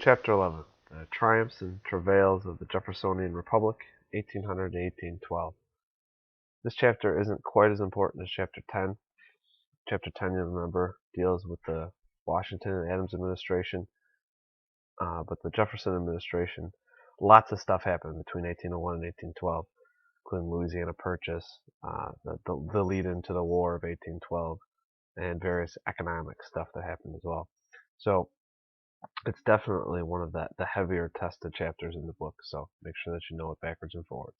Chapter 11. The Triumphs and Travails of the Jeffersonian Republic, 1800 to 1812. This chapter isn't quite as important as Chapter 10. Chapter 10, you'll remember, deals with the Washington and Adams administration, but the Jefferson administration, lots of stuff happened between 1801 and 1812, including Louisiana Purchase, the lead into the War of 1812, and various economic stuff that happened as well. So it's definitely one of the heavier tested chapters in the book, so make sure that you know it backwards and forwards.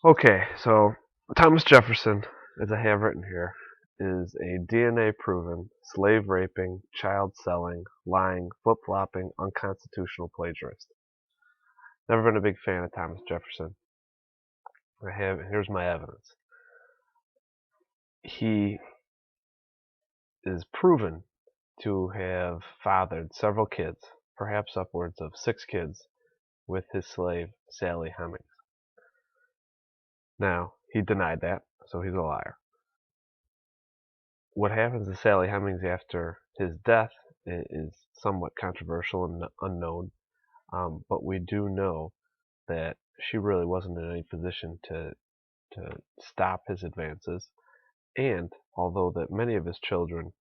Okay, so Thomas Jefferson, as I have written here, is a DNA proven, slave raping, child selling, lying, flip flopping, unconstitutional plagiarist. Never been a big fan of Thomas Jefferson. Here's my evidence. He is proven to have fathered several kids, perhaps upwards of 6 kids, with his slave Sally Hemings. Now, he denied that, so he's a liar. What happens to Sally Hemings after his death is somewhat controversial and unknown, but we do know that she really wasn't in any position to stop his advances, and although that many of his children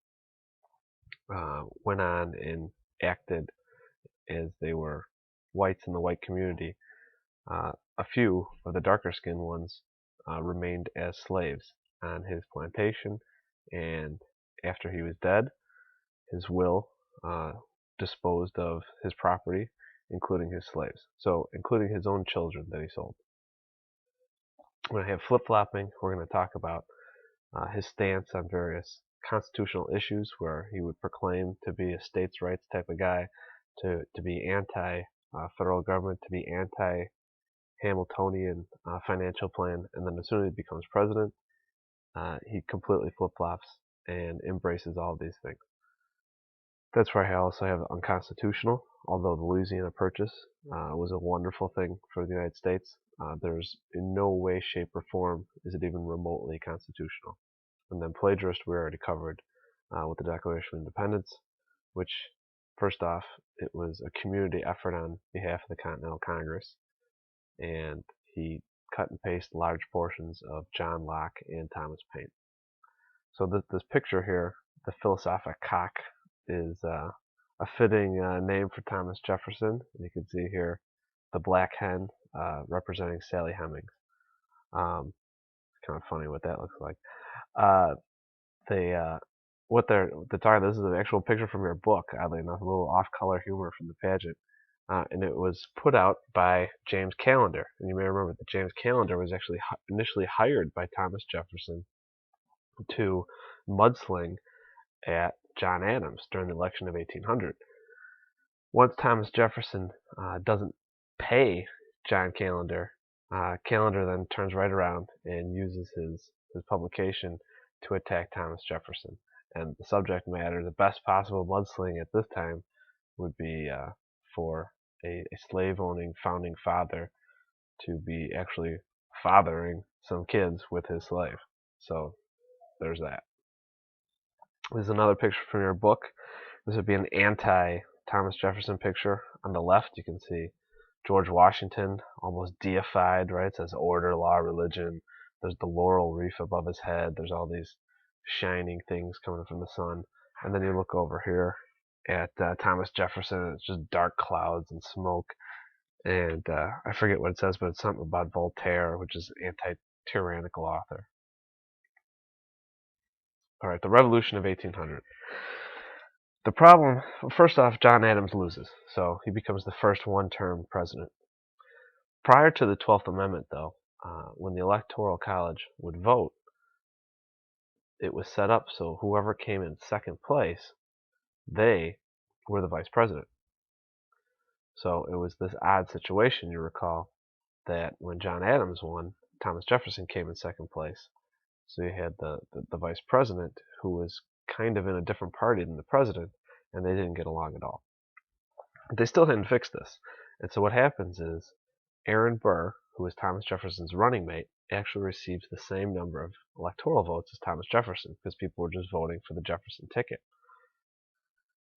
went on and acted as they were whites in the white community, a few of the darker skinned ones remained as slaves on his plantation, and after he was dead, his will disposed of his property, including his slaves, so including his own children that he sold. We're going to have flip-flopping. We're going to talk about his stance on various constitutional issues, where he would proclaim to be a states' rights type of guy, to be anti-federal government, to be anti-Hamiltonian financial plan, and then as soon as he becomes president, he completely flip-flops and embraces all of these things. That's where I also have unconstitutional, although the Louisiana Purchase was a wonderful thing for the United States. There's in no way, shape, or form is it even remotely constitutional. And then plagiarist we already covered with the Declaration of Independence, which, first off, it was a community effort on behalf of the Continental Congress, and he cut and pasted large portions of John Locke and Thomas Paine. So this picture here, the philosophic cock, is a fitting name for Thomas Jefferson. And you can see here the black hen representing Sally Hemings. It's kind of funny what that looks like. What they're talking. This is an actual picture from your book. Oddly enough, a little off-color humor from the pageant, and it was put out by James Callender. And you may remember that James Callender was actually initially hired by Thomas Jefferson to mudsling at John Adams during the election of 1800. Once Thomas Jefferson doesn't pay John Callender, Callender then turns right around and uses his publication to attack Thomas Jefferson. And the subject matter, the best possible mudsling at this time, would be for a slave-owning founding father to be actually fathering some kids with his slave. So there's that. This is another picture from your book. This would be an anti-Thomas Jefferson picture. On the left, you can see George Washington, almost deified, right? It says order, law, religion. There's the laurel wreath above his head. There's all these shining things coming from the sun. And then you look over here at Thomas Jefferson, and it's just dark clouds and smoke. And I forget what it says, but it's something about Voltaire, which is an anti-tyrannical author. All right, the Revolution of 1800. The problem, first off, John Adams loses, so he becomes the first one-term president. Prior to the 12th Amendment, though, when the Electoral College would vote, it was set up so whoever came in second place, they were the vice president. So it was this odd situation, you recall, that when John Adams won, Thomas Jefferson came in second place. So you had the vice president, who was kind of in a different party than the president, and they didn't get along at all. But they still hadn't fixed this. And so what happens is Aaron Burr, who was Thomas Jefferson's running mate, actually receives the same number of electoral votes as Thomas Jefferson, because people were just voting for the Jefferson ticket.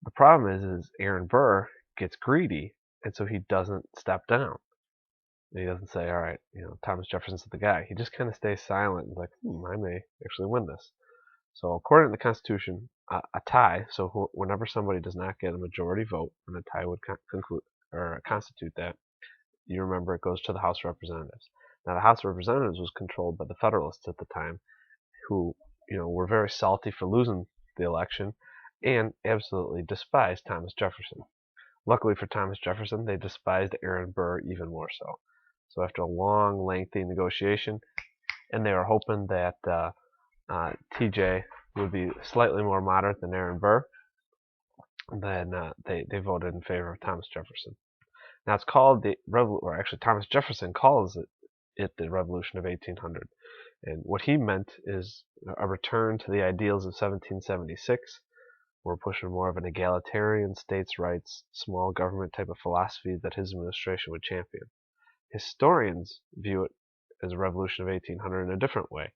The problem is Aaron Burr gets greedy, and so he doesn't step down. He doesn't say, all right, Thomas Jefferson's the guy. He just kind of stays silent and like, I may actually win this. So according to the Constitution, a tie, so whenever somebody does not get a majority vote, and a tie would conclude or constitute that, you remember it goes to the House of Representatives. Now the House of Representatives was controlled by the Federalists at the time, who were very salty for losing the election and absolutely despised Thomas Jefferson. Luckily for Thomas Jefferson, they despised Aaron Burr even more so. So after a long, lengthy negotiation, and they were hoping that TJ would be slightly more moderate than Aaron Burr, then they voted in favor of Thomas Jefferson. Now it's called Thomas Jefferson calls it the Revolution of 1800. And what he meant is a return to the ideals of 1776. We're pushing more of an egalitarian states' rights, small government type of philosophy that his administration would champion. Historians view it as a revolution of 1800 in a different way.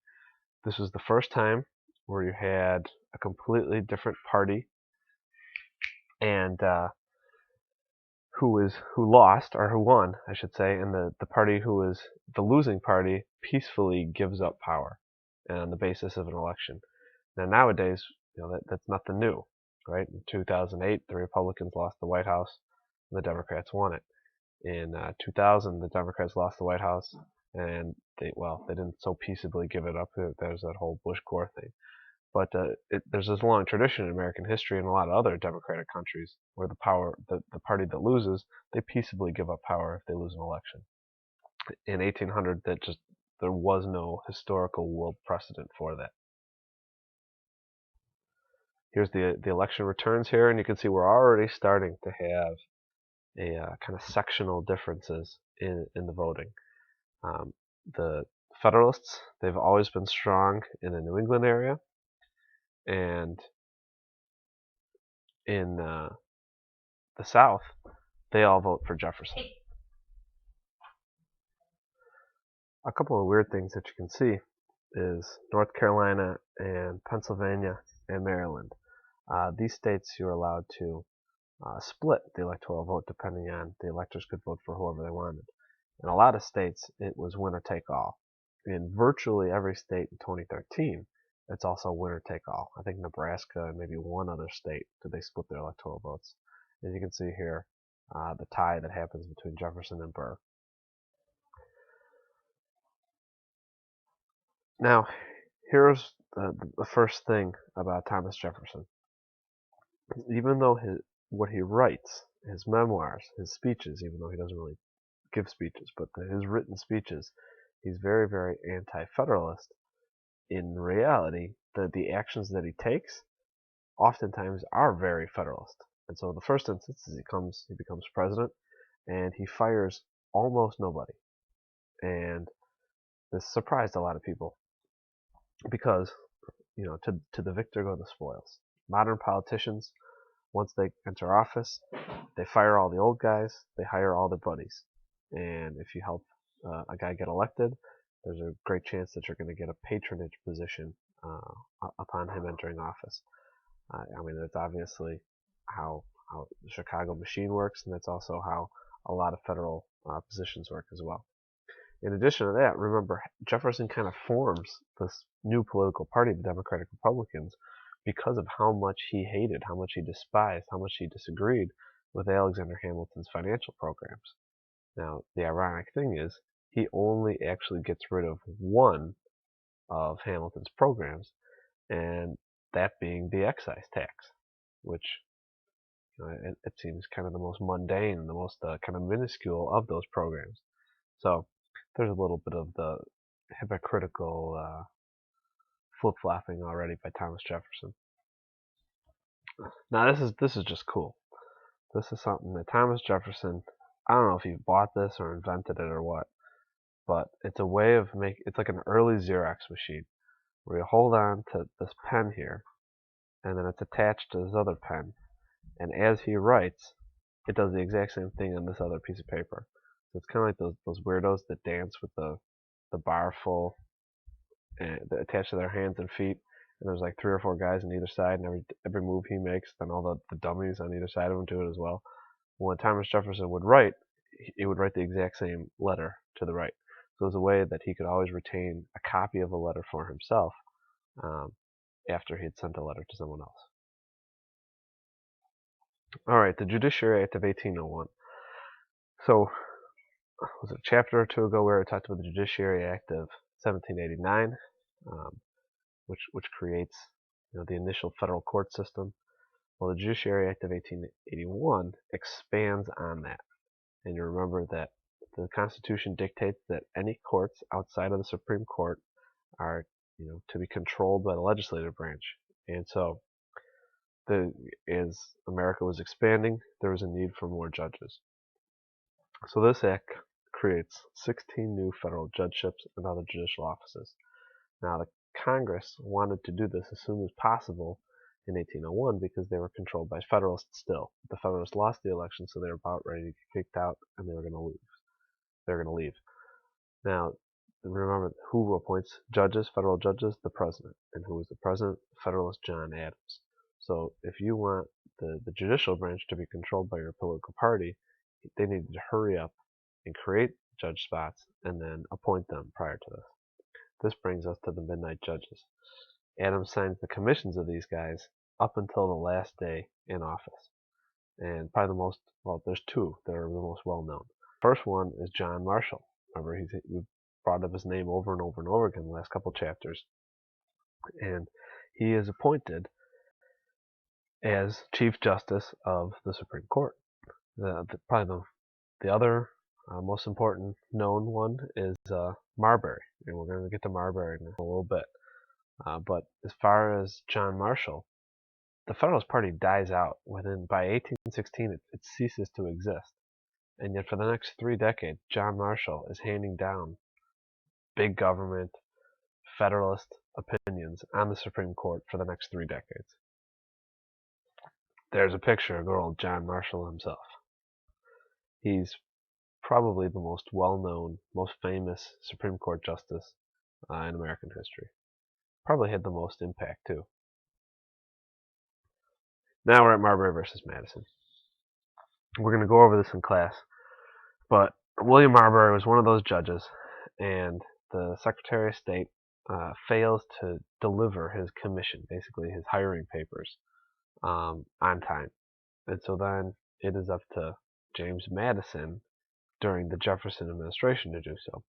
This was the first time where you had a completely different party, and who lost, or who won, I should say, and the party who was the losing party peacefully gives up power on the basis of an election. Now nowadays, that's nothing new, right? In 2008, the Republicans lost the White House, and the Democrats won it. In 2000, the Democrats lost the White House, and they didn't so peaceably give it up. There's that whole Bush-Gore thing. But there's this long tradition in American history and a lot of other democratic countries where the party that loses, they peaceably give up power if they lose an election. In 1800, there was no historical world precedent for that. Here's the election returns here, and you can see we're already starting to have a kind of sectional differences in the voting. The Federalists, they've always been strong in the New England area, and in the South, they all vote for Jefferson. A couple of weird things that you can see is North Carolina and Pennsylvania and Maryland. These states you're allowed to split the electoral vote depending on the electors could vote for whoever they wanted. In a lot of states, it was winner take all. In virtually every state in 2013, it's also winner take all. I think Nebraska and maybe one other state did they split their electoral votes. As you can see here, the tie that happens between Jefferson and Burr. Now, here's the first thing about Thomas Jefferson. Even though what he writes, his memoirs, his speeches, even though he doesn't really give speeches, but his written speeches, he's very, very anti-federalist. In reality, the actions that he takes oftentimes are very federalist. And so the first instance is he becomes president, and he fires almost nobody. And this surprised a lot of people because, to the victor go the spoils. Modern politicians, once they enter office, they fire all the old guys, they hire all their buddies. And if you help a guy get elected, there's a great chance that you're going to get a patronage position upon him entering office. That's obviously how the Chicago machine works, and that's also how a lot of federal positions work as well. In addition to that, remember, Jefferson kind of forms this new political party, the Democratic Republicans, because of how much he hated, how much he despised, how much he disagreed with Alexander Hamilton's financial programs. Now, the ironic thing is, he only actually gets rid of one of Hamilton's programs, and that being the excise tax, which it seems kind of the most mundane, the most kind of minuscule of those programs. So there's a little bit of the hypocritical flip-flopping already by Thomas Jefferson. Now this is just cool. This is something that Thomas Jefferson, I don't know if he bought this or invented it or what, but it's a way of it's like an early Xerox machine where you hold on to this pen here, and then it's attached to this other pen, and as he writes, it does the exact same thing on this other piece of paper. So it's kind of like those weirdos that dance with the bar full attached to their hands and feet, and there's like 3 or 4 guys on either side, and every move he makes, then all the dummies on either side of him do it as well. When Thomas Jefferson would write, he would write the exact same letter to the right. So it was a way that he could always retain a copy of a letter for himself after he had sent a letter to someone else. All right, the Judiciary Act of 1801. So, was it a chapter or two ago where we talked about the Judiciary Act of 1789, which creates the initial federal court system. Well, the Judiciary Act of 1881 expands on that. And you remember that the Constitution dictates that any courts outside of the Supreme Court are to be controlled by the legislative branch. And so as America was expanding, there was a need for more judges. So this act creates 16 new federal judgeships and other judicial offices. Now, the Congress wanted to do this as soon as possible in 1801 because they were controlled by Federalists still. The Federalists lost the election, so they were about ready to get kicked out, and they were going to leave. They were going to leave. Now, remember who appoints judges, federal judges? The president. And who was the president? Federalist John Adams. So if you want the judicial branch to be controlled by your political party, they needed to hurry up and create judge spots and then appoint them prior to this. This brings us to the midnight judges. Adams signs the commissions of these guys up until the last day in office. And probably there's two that are the most well known. First one is John Marshall. Remember, we've brought up his name over and over and over again in the last couple chapters. And he is appointed as Chief Justice of the Supreme Court. Probably the other most important known one is Marbury. And we're going to get to Marbury in a little bit. But as far as John Marshall, the Federalist Party dies out by 1816 it ceases to exist. And yet for the next 3 decades, John Marshall is handing down big government, Federalist opinions on the Supreme Court for the next 3 decades. There's a picture of good old John Marshall himself. He's probably the most well-known, most famous Supreme Court justice in American history. Probably had the most impact, too. Now we're at Marbury versus Madison. We're going to go over this in class, but William Marbury was one of those judges, and the Secretary of State fails to deliver his commission, basically his hiring papers, on time. And so then it is up to James Madison during the Jefferson administration to do so.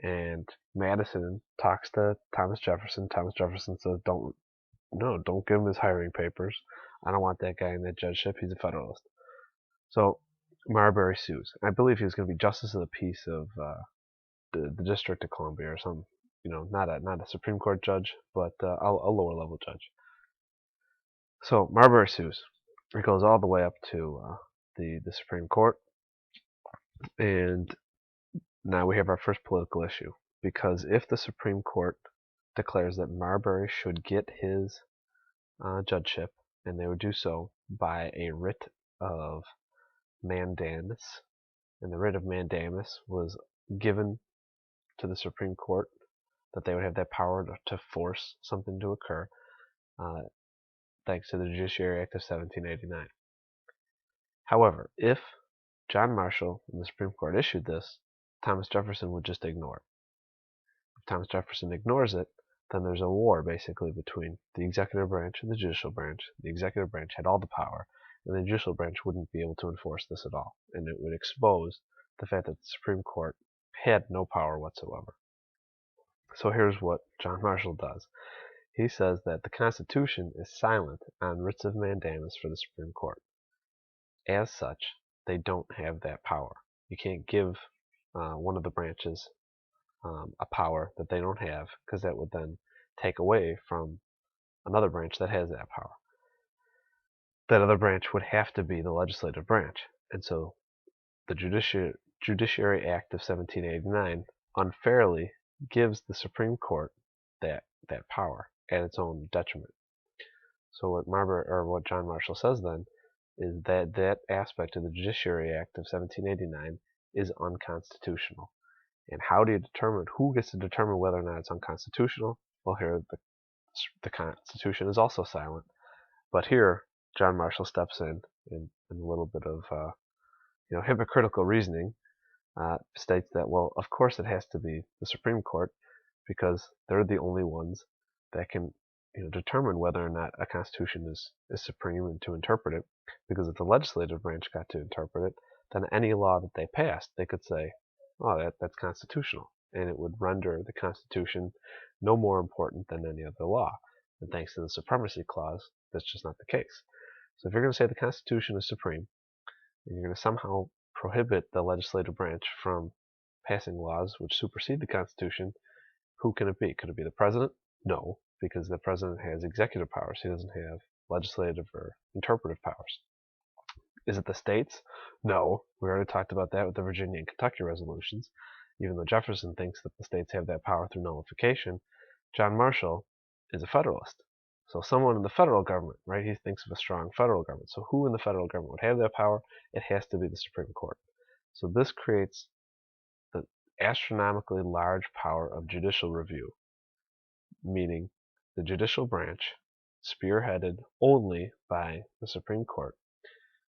And Madison talks to Thomas Jefferson. Thomas Jefferson says, don't give him his hiring papers. I don't want that guy in that judgeship. He's a Federalist. So Marbury sues. I believe he was going to be Justice of the Peace of the District of Columbia or something. Not a Supreme Court judge, but a lower level judge. So Marbury sues. It goes all the way up to the Supreme Court. And now we have our first political issue. Because if the Supreme Court declares that Marbury should get his judgeship, and they would do so by a writ of mandamus, and the writ of mandamus was given to the Supreme Court, that they would have that power to force something to occur, thanks to the Judiciary Act of 1789. However, if John Marshall and the Supreme Court issued this, Thomas Jefferson would just ignore it. If Thomas Jefferson ignores it, then there's a war basically between the executive branch and the judicial branch. The executive branch had all the power, and the judicial branch wouldn't be able to enforce this at all, and it would expose the fact that the Supreme Court had no power whatsoever. So here's what John Marshall does. He says that the Constitution is silent on writs of mandamus for the Supreme Court. As such, they don't have that power. You can't give one of the branches a power that they don't have, because that would then take away from another branch that has that power. That other branch would have to be the legislative branch. And so the Judiciary Act of 1789 unfairly gives the Supreme Court that power at its own detriment. So what John Marshall says then is that aspect of the Judiciary Act of 1789 is unconstitutional. And how do you determine, who gets to determine whether or not it's unconstitutional? Well, here the the Constitution is also silent. But here, John Marshall steps in a little bit of hypocritical reasoning, states that, well, of course it has to be the Supreme Court because they're the only ones that can determine whether or not a constitution is supreme and to interpret it. Because if the legislative branch got to interpret it, then any law that they passed, they could say, oh, that's constitutional. And it would render the Constitution no more important than any other law. And thanks to the Supremacy Clause, that's just not the case. So if you're going to say the Constitution is supreme, and you're going to somehow prohibit the legislative branch from passing laws which supersede the Constitution, who can it be? Could it be the president? No, because the president has executive powers. He doesn't have legislative or interpretive powers. Is it the states? No. We already talked about that with the Virginia and Kentucky resolutions. Even though Jefferson thinks that the states have that power through nullification, John Marshall is a federalist. So someone in the federal government, right, he thinks of a strong federal government. So who in the federal government would have that power? It has to be the Supreme Court. So this creates the astronomically large power of judicial review, meaning the judicial branch, spearheaded only by the Supreme Court,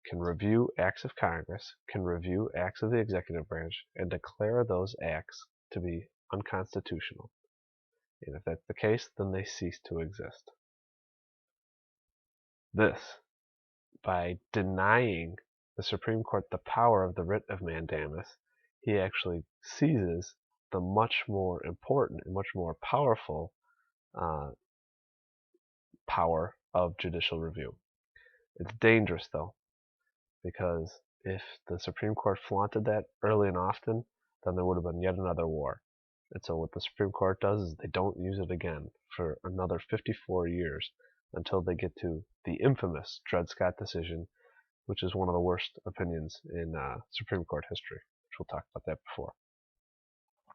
can review acts of Congress, can review acts of the executive branch, and declare those acts to be unconstitutional. And if that's the case, then they cease to exist. This, by denying the Supreme Court the power of the writ of mandamus, he actually seizes the much more important and much more powerful power of judicial review. It's dangerous, though, because if the Supreme Court flaunted that early and often, then there would have been yet another war. And so what the Supreme Court does is they don't use it again for another 54 years until they get to the infamous Dred Scott decision, which is one of the worst opinions in Supreme Court history, which we'll talk about that before.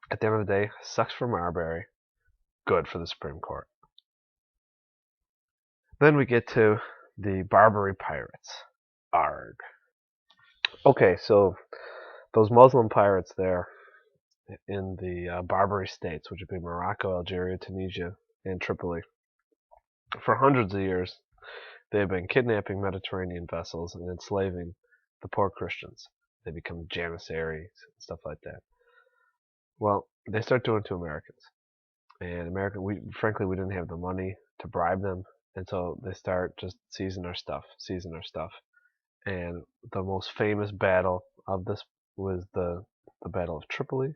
At the end of the day, sucks for Marbury, good for the Supreme Court. Then we get to the Barbary Pirates. Arg. Okay, so those Muslim pirates there in the Barbary states, which would be Morocco, Algeria, Tunisia, and Tripoli, for hundreds of years, they have been kidnapping Mediterranean vessels and enslaving the poor Christians. They become janissaries and stuff like that. Well, they start doing it to Americans. And frankly, we didn't have the money to bribe them, and so they start just seizing our stuff. And the most famous battle of this was the Battle of Tripoli.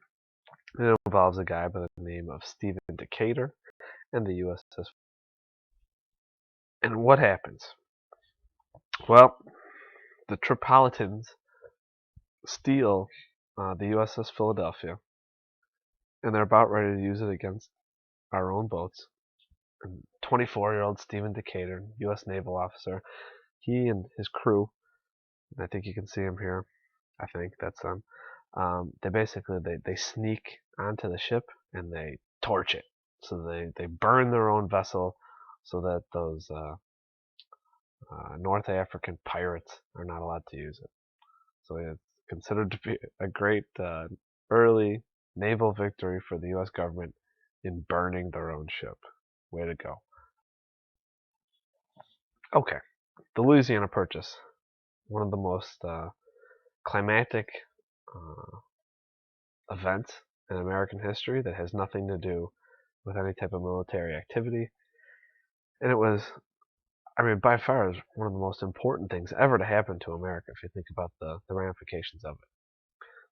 And it involves a guy by the name of Stephen Decatur and the USS. And what happens? Well, the Tripolitans steal the USS Philadelphia, and they're about ready to use it against our own boats. 24-year-old Stephen Decatur, U.S. naval officer, he and his crew, and I think you can see him here, I think that's them, they basically they sneak onto the ship and they torch it. So they burn their own vessel so that those North African pirates are not allowed to use it. So it's considered to be a great early naval victory for the U.S. government in burning their own ship. Way to go. Okay, the Louisiana Purchase. One of the most climactic events in American history that has nothing to do with any type of military activity. And it was, by far, is one of the most important things ever to happen to America if you think about the ramifications of it.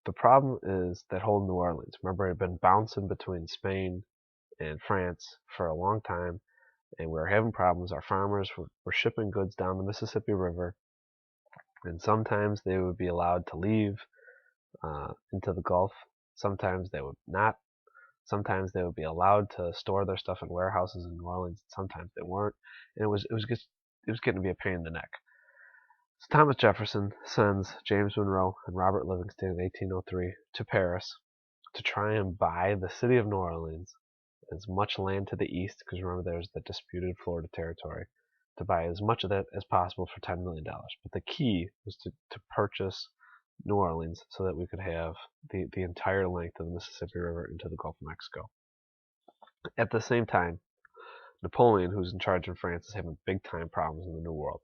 The problem is that whole New Orleans. Remember, it had been bouncing between Spain and France for a long time, and we were having problems. Our farmers were shipping goods down the Mississippi River, and sometimes they would be allowed to leave into the Gulf. Sometimes they would not. Sometimes they would be allowed to store their stuff in warehouses in New Orleans. Sometimes they weren't, and it was getting to be a pain in the neck. So Thomas Jefferson sends James Monroe and Robert Livingston in 1803 to Paris to try and buy the city of New Orleans, as much land to the east, because remember there's the disputed Florida territory, to buy as much of that as possible for $10 million. But the key was to purchase New Orleans so that we could have the entire length of the Mississippi River into the Gulf of Mexico. At the same time, Napoleon, who's in charge in France, is having big time problems in the New World.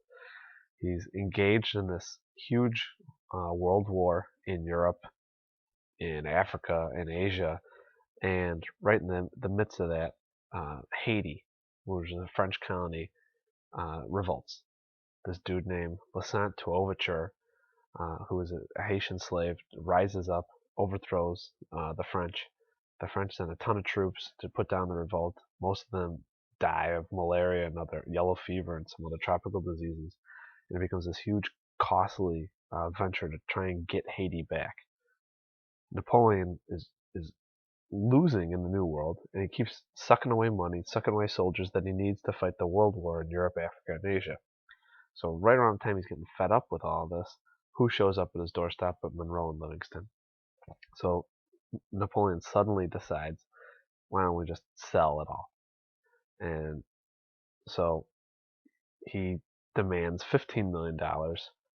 He's engaged in this huge world war in Europe, in Africa, in Asia, and right in the midst of that, Haiti, which is a French colony, revolts. This dude named Lassant Touverture, who is a Haitian slave, rises up, overthrows the French. The French send a ton of troops to put down the revolt. Most of them die of malaria and other yellow fever and some other tropical diseases. And it becomes this huge, costly venture to try and get Haiti back. Napoleon is losing in the New World, and he keeps sucking away money, sucking away soldiers that he needs to fight the World War in Europe, Africa, and Asia. So right around the time he's getting fed up with all this, who shows up at his doorstep but Monroe and Livingston? So Napoleon suddenly decides, why don't we just sell it all? And so he demands $15 million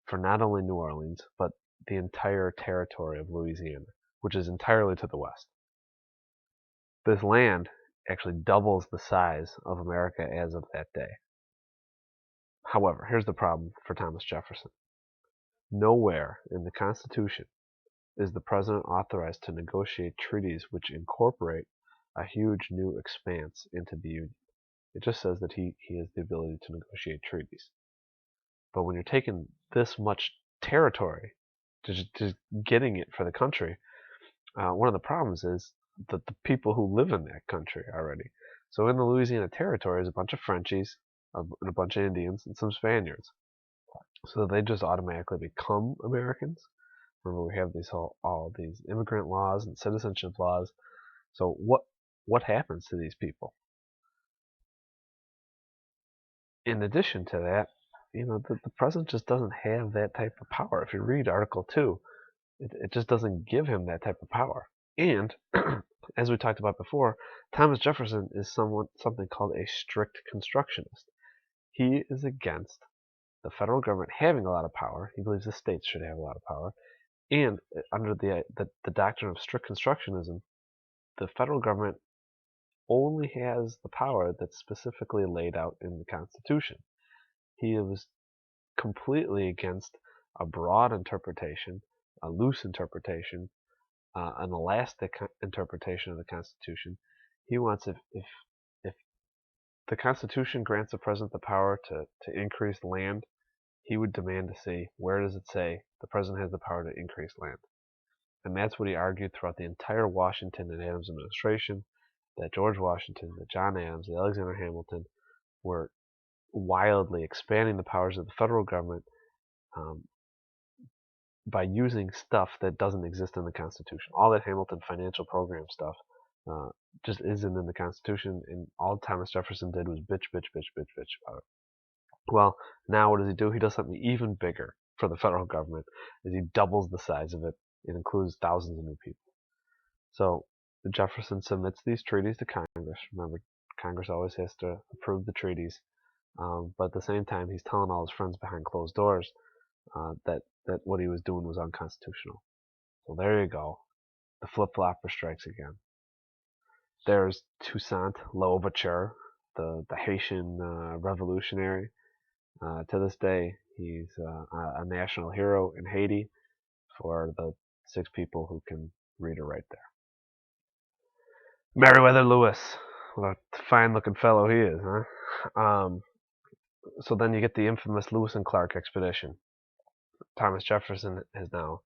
for not only New Orleans, but the entire territory of Louisiana, which is entirely to the west. This land actually doubles the size of America as of that day. However, here's the problem for Thomas Jefferson. Nowhere in the Constitution is the President authorized to negotiate treaties which incorporate a huge new expanse into the Union. It just says that he has the ability to negotiate treaties. But when you're taking this much territory, just getting it for the country, one of the problems is the people who live in that country already. So in the Louisiana Territory is a bunch of Frenchies, and a bunch of Indians, and some Spaniards. So they just automatically become Americans. Remember, we have all these immigrant laws and citizenship laws. So what happens to these people? In addition to that, the president just doesn't have that type of power. If you read Article 2, it just doesn't give him that type of power. And as we talked about before, Thomas Jefferson is something called a strict constructionist. He is against the federal government having a lot of power. He believes the states should have a lot of power. And under the doctrine of strict constructionism, the federal government only has the power that's specifically laid out in the Constitution. He was completely against a broad interpretation, a loose interpretation, an elastic interpretation of the Constitution. He wants if the Constitution grants the president the power to increase land, he would demand to see where does it say the president has the power to increase land. And that's what he argued throughout the entire Washington and Adams administration, that George Washington, that John Adams, that Alexander Hamilton were wildly expanding the powers of the federal government um, by using stuff that doesn't exist in the Constitution. All that Hamilton financial program stuff uh, just isn't in the Constitution, and all Thomas Jefferson did was bitch, bitch, bitch, bitch, bitch about it. Well, now what does he do? He does something even bigger for the federal government, is he doubles the size of it. It includes thousands of new people. So Jefferson submits these treaties to Congress. Remember, Congress always has to approve the treaties. But at the same time, he's telling all his friends behind closed doors that what he was doing was unconstitutional. So there you go. The flip-flopper strikes again. There's Toussaint Louverture, the Haitian revolutionary. To this day, he's a national hero in Haiti for the 6 people who can read or write there. Meriwether Lewis, what a fine-looking fellow he is, huh? So then you get the infamous Lewis and Clark expedition. Thomas Jefferson has now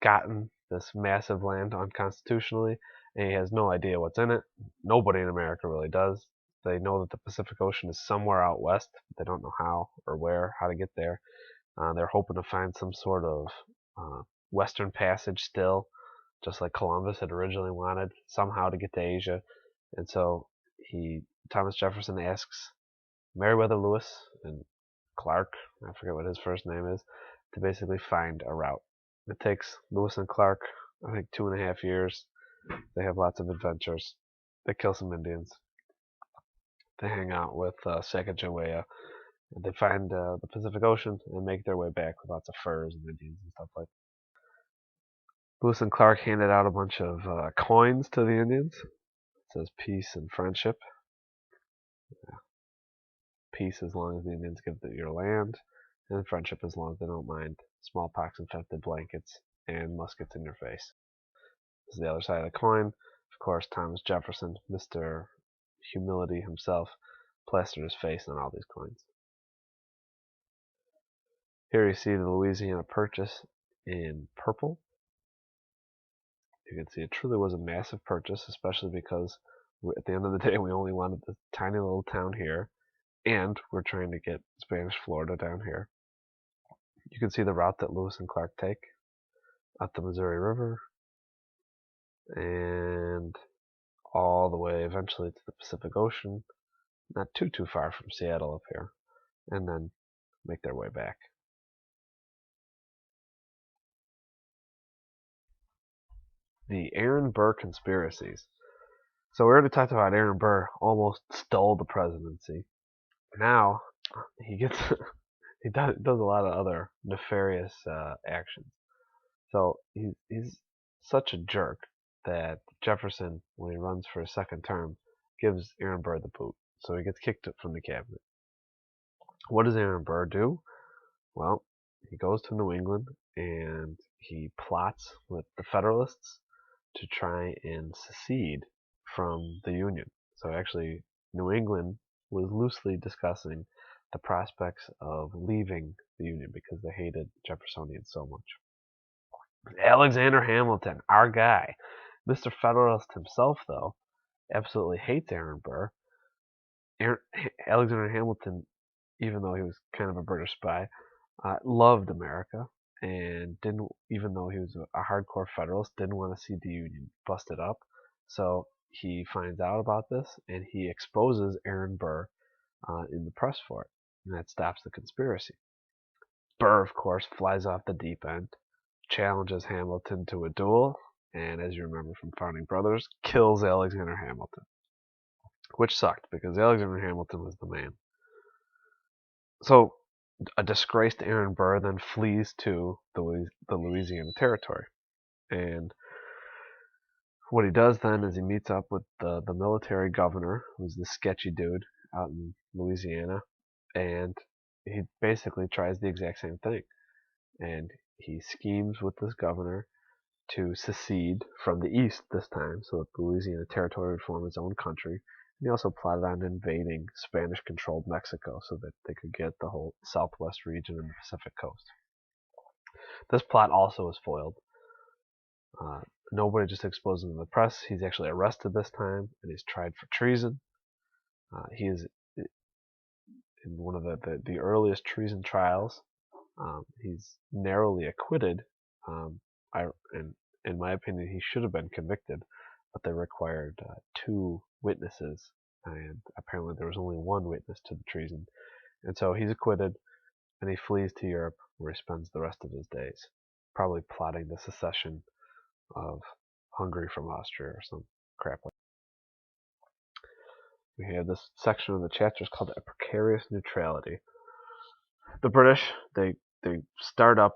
gotten this massive land unconstitutionally, and he has no idea what's in it. Nobody in America really does. They know that the Pacific Ocean is somewhere out west. They don't know how or where, how to get there. They're hoping to find some sort of Western Passage still, just like Columbus had originally wanted, somehow to get to Asia. And so Thomas Jefferson asks Meriwether Lewis and Clark, I forget what his first name is, to basically find a route. It takes Lewis and Clark, I think, 2.5 years. They have lots of adventures. They kill some Indians. They hang out with Sacagawea. They find the Pacific Ocean and make their way back with lots of furs and Indians and stuff like that. Lewis and Clark handed out a bunch of coins to the Indians. It says peace and friendship. Peace as long as the Indians give your land, and friendship as long as they don't mind smallpox-infected blankets and muskets in your face. This is the other side of the coin. Of course, Thomas Jefferson, Mr. Humility himself, plastered his face on all these coins. Here you see the Louisiana Purchase in purple. You can see it truly was a massive purchase, especially because at the end of the day we only wanted this tiny little town here, and we're trying to get Spanish Florida down here. You can see the route that Lewis and Clark take up the Missouri River and all the way eventually to the Pacific Ocean, not too far from Seattle up here, and then make their way back. The Aaron Burr conspiracies. So we already talked about Aaron Burr almost stole the presidency. Now he gets he does a lot of other nefarious actions. So he's such a jerk that Jefferson, when he runs for a second term, gives Aaron Burr the boot. So he gets kicked from the cabinet. What does Aaron Burr do? Well, he goes to New England and he plots with the Federalists to try and secede from the Union. So actually, New England was loosely discussing the prospects of leaving the Union because they hated Jeffersonian so much. Alexander Hamilton, our guy. Mr. Federalist himself, though, absolutely hates Aaron Burr. Alexander Hamilton, even though he was kind of a British spy, loved America and didn't, even though he was a hardcore Federalist, didn't want to see the Union busted up. So he finds out about this and he exposes Aaron Burr in the press for it, and that stops the conspiracy. Burr, of course, flies off the deep end, challenges Hamilton to a duel, and as you remember from Founding Brothers, kills Alexander Hamilton, which sucked because Alexander Hamilton was the man. So a disgraced Aaron Burr then flees to the Louisiana Territory. And what he does then is he meets up with the military governor, who's this sketchy dude out in Louisiana, and he basically tries the exact same thing. And he schemes with this governor to secede from the east this time, so that the Louisiana Territory would form its own country. And he also plotted on invading Spanish-controlled Mexico so that they could get the whole southwest region and the Pacific coast. This plot also was foiled. Nobody just exposed him in the press. He's actually arrested this time, and he's tried for treason. He is in one of the earliest treason trials. He's narrowly acquitted. In my opinion, he should have been convicted, but they required 2 witnesses, and apparently there was only 1 witness to the treason. And so he's acquitted, and he flees to Europe, where he spends the rest of his days, probably plotting the secession of Hungary from Austria or some crap like that. We have this section of the chapter is called A Precarious Neutrality. The British, they start up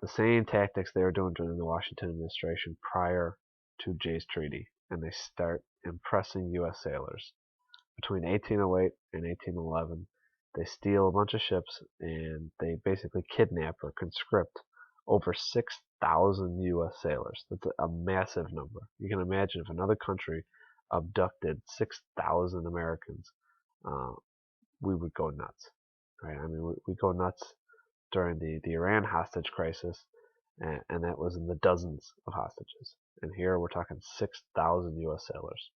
the same tactics they were doing during the Washington administration prior to Jay's Treaty, and they start impressing U.S. sailors. Between 1808 and 1811, they steal a bunch of ships and they basically kidnap or conscript over 6,000 U.S. sailors. That's a massive number. You can imagine if another country abducted 6,000 Americans, we would go nuts. Right? I mean, we go nuts during the Iran hostage crisis, and that was in the dozens of hostages. And here we're talking 6,000 U.S. sailors.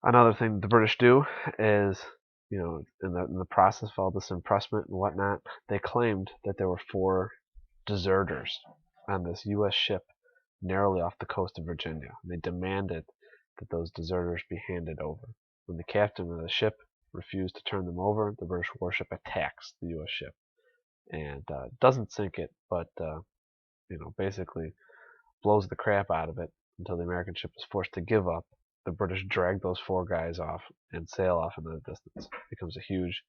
Another thing the British do is, in the process of all this impressment and whatnot, they claimed that there were 4 deserters on this U.S. ship narrowly off the coast of Virginia. And they demanded that those deserters be handed over. When the captain of the ship refused to turn them over, the British warship attacks the U.S. ship and doesn't sink it, but basically blows the crap out of it until the American ship is forced to give up. The British drag those 4 guys off and sail off into the distance. It becomes a huge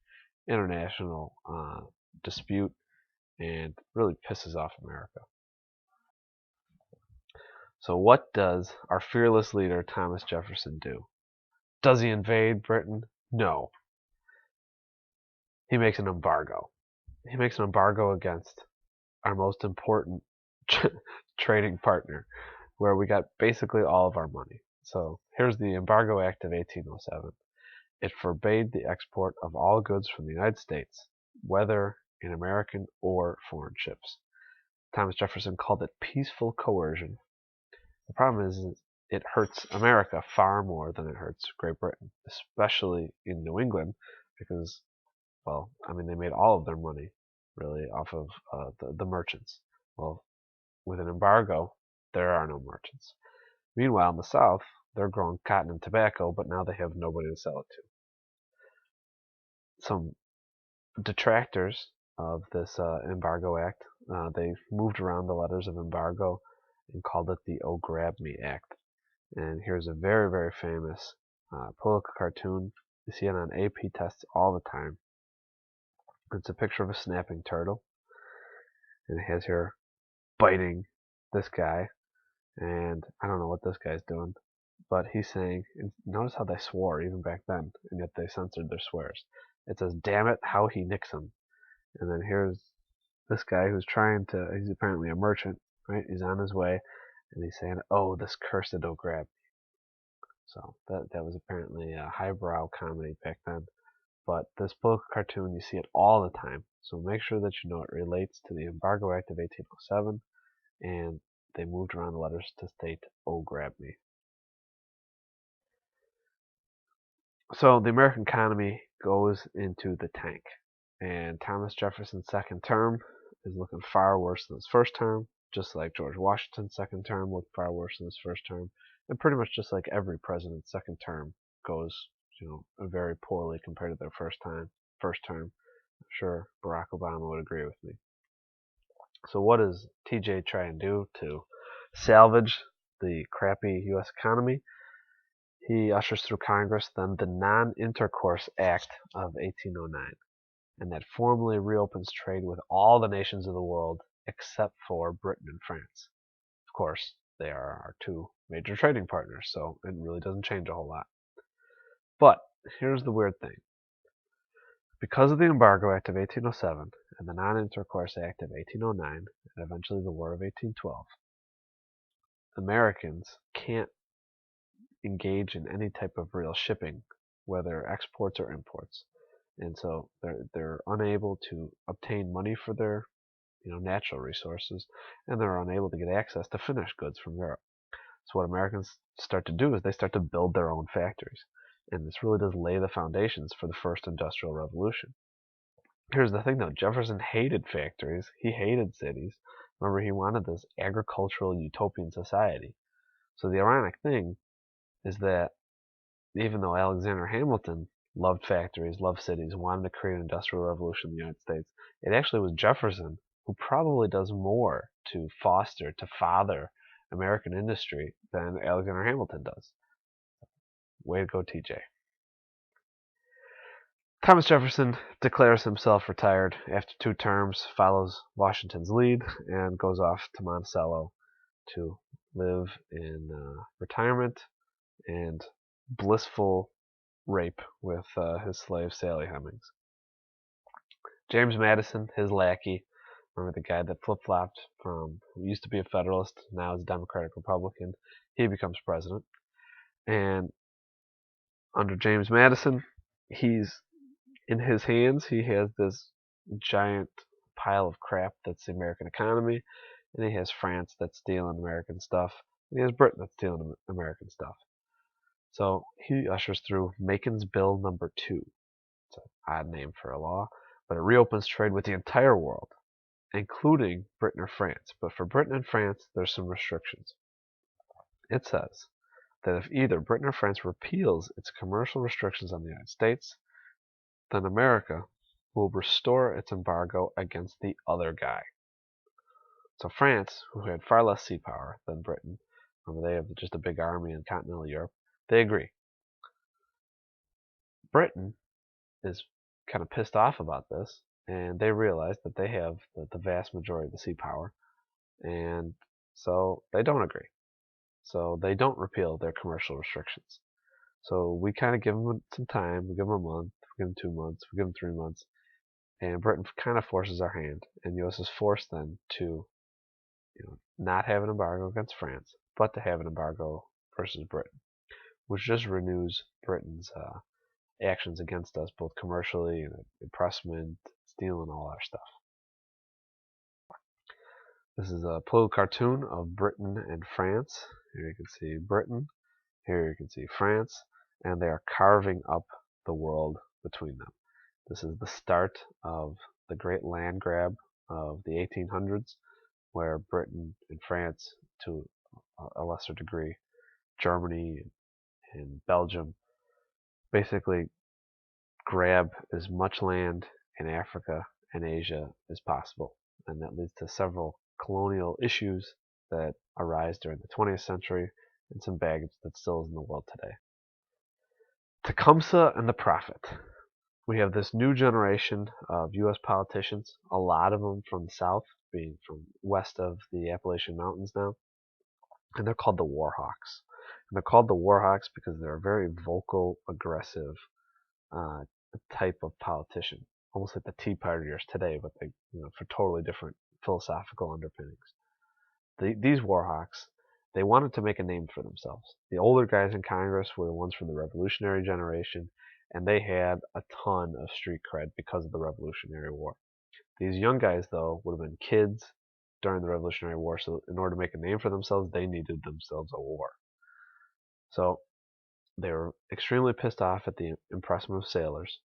international dispute and really pisses off America. So what does our fearless leader Thomas Jefferson do? Does he invade Britain? No, he makes an embargo. He makes an embargo against our most important trading partner, where we got basically all of our money. So here's the Embargo Act of 1807. It forbade the export of all goods from the United States, whether in American or foreign ships. Thomas Jefferson called it peaceful coercion. The problem is it hurts America far more than it hurts Great Britain, especially in New England, because, well, I mean, they made all of their money really off of the merchants. Well, with an embargo, there are no merchants. Meanwhile, in the South, they're growing cotton and tobacco, but now they have nobody to sell it to. Some detractors of this embargo act, they moved around the letters of embargo and called it the Oh Grab Me Act. And here's a very, very famous political cartoon. You see it on AP tests all the time. It's a picture of a snapping turtle, and it has her biting this guy, and I don't know what this guy's doing, but he's saying, and notice how they swore even back then, and yet they censored their swears. It says, "Damn it, how he nicks him." And then here's this guy who's trying to, he's apparently a merchant, right? He's on his way, and he's saying, "Oh, this cursed oh grab." So that was apparently a highbrow comedy back then. But this political cartoon, you see it all the time. So make sure that you know it relates to the Embargo Act of 1807, and they moved around the letters to state, "Oh, grab me." So the American economy goes into the tank, and Thomas Jefferson's second term is looking far worse than his first term, just like George Washington's second term looked far worse than his first term, and pretty much just like every president's second term goes, very poorly compared to their first term. I'm sure Barack Obama would agree with me. So what does TJ try and do to salvage the crappy U.S. economy? He ushers through Congress then the Non-intercourse Act of 1809, and that formally reopens trade with all the nations of the world except for Britain and France. Of course, they are our two major trading partners, so it really doesn't change a whole lot. But here's the weird thing. Because of the Embargo Act of 1807 and the Non-intercourse Act of 1809 and eventually the War of 1812, Americans can't engage in any type of real shipping, whether exports or imports. And so they're unable to obtain money for their natural resources, and they're unable to get access to finished goods from Europe. So what Americans start to do is they start to build their own factories, and this really does lay the foundations for the first industrial revolution. Here's the thing though, Jefferson hated factories, he hated cities. Remember, he wanted this agricultural utopian society. So the ironic thing is that even though Alexander Hamilton loved factories, loved cities, wanted to create an industrial revolution in the United States, it actually was Jefferson who probably does more to foster, to father American industry than Alexander Hamilton does. Way to go, TJ. Thomas Jefferson declares himself retired after 2 terms, follows Washington's lead, and goes off to Monticello to live in retirement and blissful rape with his slave Sally Hemings. James Madison, his lackey, remember the guy that flip-flopped from who used to be a Federalist, now is a Democratic Republican, he becomes president. And under James Madison, he's in his hands, he has this giant pile of crap that's the American economy, and he has France that's stealing American stuff, and he has Britain that's stealing American stuff. So he ushers through Macon's Bill number 2. It's an odd name for a law, but it reopens trade with the entire world, including Britain or France. But for Britain and France, there's some restrictions. It says that if either Britain or France repeals its commercial restrictions on the United States, then America will restore its embargo against the other guy. So France, who had far less sea power than Britain, remember they have just a big army in continental Europe, they agree. Britain is kind of pissed off about this, and they realize that they have the vast majority of the sea power, and so they don't agree. So they don't repeal their commercial restrictions. So we kind of give them some time. We give them a month. We give them 2 months. We give them 3 months. And Britain kind of forces our hand. And the U.S. is forced then to not have an embargo against France, but to have an embargo versus Britain, which just renews Britain's actions against us, both commercially and impressment, stealing all our stuff. This is a political cartoon of Britain and France. Here you can see Britain. Here you can see France. And they are carving up the world between them. This is the start of the great land grab of the 1800s, where Britain and France, to a lesser degree, Germany and Belgium, basically grab as much land in Africa and Asia as possible. And that leads to several colonial issues that arise during the 20th century and some baggage that still is in the world today. Tecumseh and the Prophet. We have this new generation of U.S. politicians, a lot of them from the South, being from west of the Appalachian Mountains now, and they're called the Warhawks. And they're called the Warhawks because they're a very vocal, aggressive type of politician, almost like the Tea Partiers today, but they, for totally different philosophical underpinnings. These Warhawks, they wanted to make a name for themselves. The older guys in Congress were the ones from the Revolutionary generation, and they had a ton of street cred because of the Revolutionary War. These young guys, though, would have been kids during the Revolutionary War, so in order to make a name for themselves, they needed themselves a war. So they were extremely pissed off at the impressment of sailors.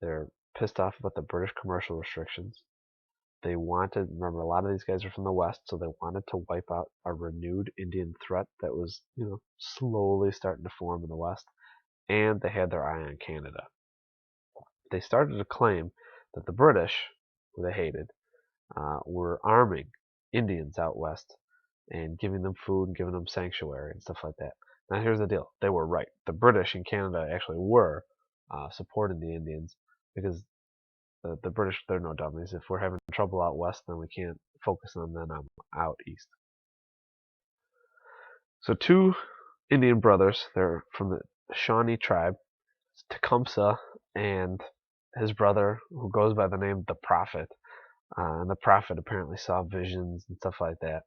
They're pissed off about the British commercial restrictions. They wanted, remember, a lot of these guys are from the West, so they wanted to wipe out a renewed Indian threat that was, slowly starting to form in the West. And they had their eye on Canada. They started to claim that the British, who they hated, were arming Indians out west and giving them food and giving them sanctuary and stuff like that. Now here's the deal. They were right. The British in Canada actually were supporting the Indians because the British, they're no dummies. If we're having trouble out west, then we can't focus on them out east. So two Indian brothers, they're from the Shawnee tribe, Tecumseh and his brother, who goes by the name the Prophet. And the Prophet apparently saw visions and stuff like that.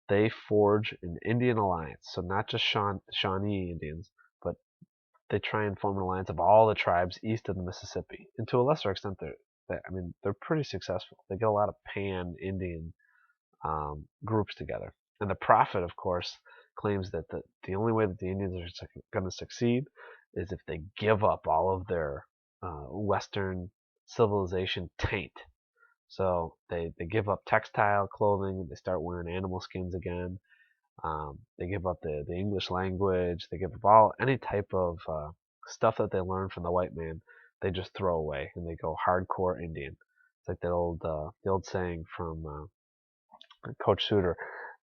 They forge an Indian alliance. So not just Shawnee Indians, but they try and form an alliance of all the tribes east of the Mississippi. And to a lesser extent, they're pretty successful. They get a lot of pan-Indian groups together. And the Prophet, of course, claims that the only way that the Indians are going to succeed is if they give up all of their Western civilization taint. So they give up textile clothing. They start wearing animal skins again. They give up the English language. They give up any type of stuff that they learned from the white man. They just throw away and they go hardcore Indian. It's like the old saying from Coach Suter.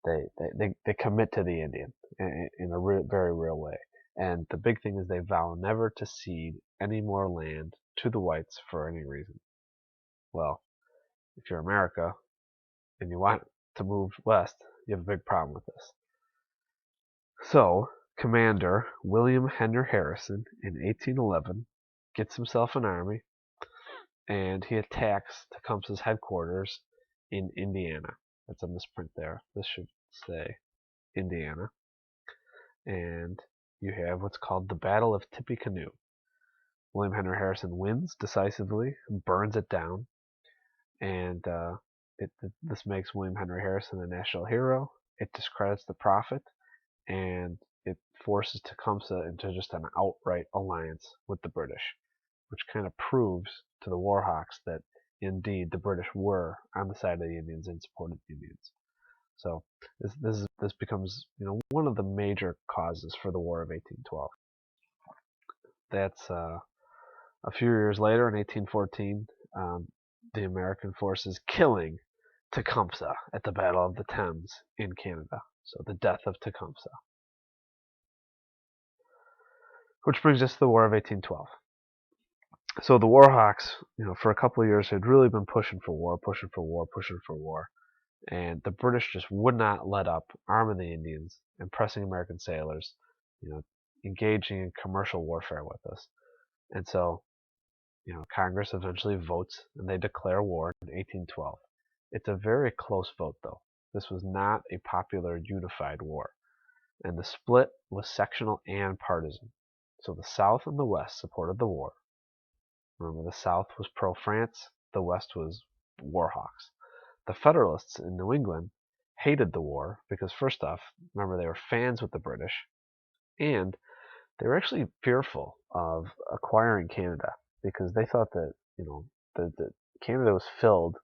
They commit to the Indian in a very real way. And the big thing is they vow never to cede any more land to the whites for any reason. Well, if you're America and you want to move west, you have a big problem with this. So, Commander William Henry Harrison in 1811 gets himself an army and he attacks Tecumseh's headquarters in Indiana. That's a misprint there. This should say Indiana. And you have what's called the Battle of Tippecanoe. William Henry Harrison wins decisively, burns it down, and this makes William Henry Harrison a national hero. It discredits the Prophet, and it forces Tecumseh into just an outright alliance with the British, which kind of proves to the Warhawks that indeed the British were on the side of the Indians and supported the Indians. So this becomes one of the major causes for the War of 1812. That's a few years later, in 1814, the American forces killing Tecumseh at the Battle of the Thames in Canada. So the death of Tecumseh. Which brings us to the War of 1812. So the Warhawks, for a couple of years had really been pushing for war, and the British just would not let up arming the Indians and pressing American sailors, engaging in commercial warfare with us. And so, Congress eventually votes and they declare war in 1812. It's a very close vote, though. This was not a popular unified war, and the split was sectional and partisan. So the South and the West supported the war. Remember, the South was pro-France, the West was war hawks. The Federalists in New England hated the war because, first off, remember, they were fans with the British, and they were actually fearful of acquiring Canada because they thought that, that Canada was filled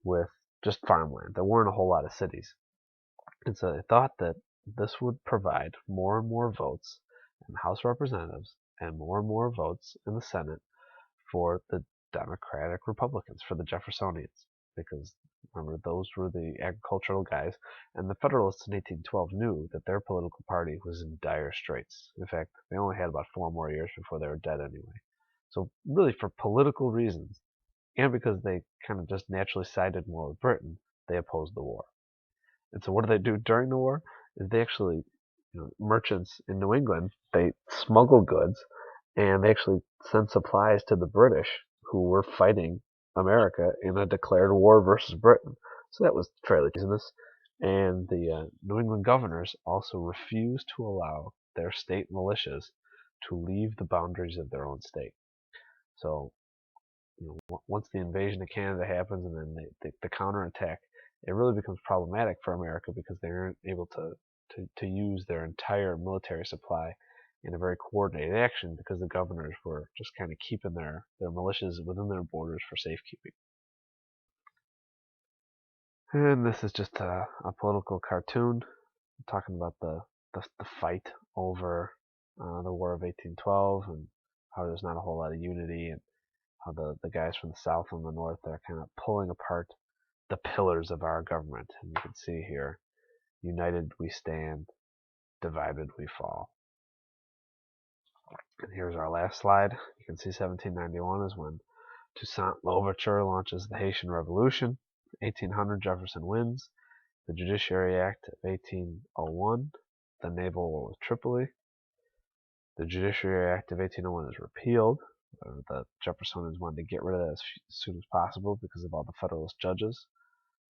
with just farmland. There weren't a whole lot of cities. And so they thought that this would provide more and more votes in the House of Representatives and more votes in the Senate for the Democratic Republicans, for the Jeffersonians, because remember, those were the agricultural guys, and the Federalists in 1812 knew that their political party was in dire straits. In fact, they only had about 4 more years before they were dead anyway. So really, for political reasons, and because they kind of just naturally sided more with Britain, they opposed the war. And so what do they do during the war? Is they actually, merchants in New England, they smuggle goods and they actually send supplies to the British who were fighting America in a declared war versus Britain. So that was fairly treasonous. And the New England governors also refused to allow their state militias to leave the boundaries of their own state. So, once the invasion of Canada happens and then the counterattack, it really becomes problematic for America because they aren't able to use their entire military supply in a very coordinated action because the governors were just kind of keeping their militias within their borders for safekeeping. And this is just a political cartoon talking about the fight over the War of 1812 and how there's not a whole lot of unity and how the guys from the South and the North are kind of pulling apart the pillars of our government. And you can see here, united we stand, divided we fall. And here's our last slide. You can see 1791 is when Toussaint Louverture launches the Haitian Revolution. 1800, Jefferson wins. The Judiciary Act of 1801, the naval war with Tripoli. The Judiciary Act of 1801 is repealed. The Jeffersonians wanted to get rid of that as soon as possible because of all the Federalist judges.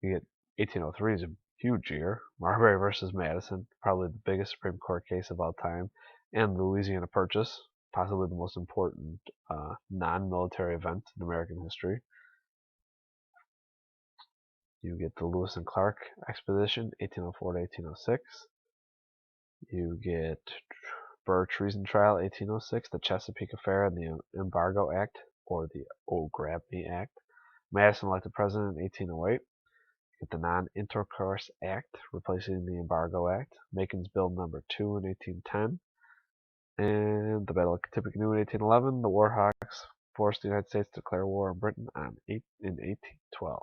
You get 1803 is a huge year. Marbury versus Madison, probably the biggest Supreme Court case of all time, and the Louisiana Purchase, possibly the most important non-military event in American history. You get the Lewis and Clark Expedition, 1804 to 1806. You get Burr Treason Trial, 1806, the Chesapeake Affair and the Embargo Act, or the Oh Grab Me Act. Madison elected president in 1808. You get the Non-intercourse Act, replacing the Embargo Act. Macon's Bill No. 2 in 1810. And the Battle of Tippecanoe in 1811. The War Hawks forced the United States to declare war on Britain in 1812.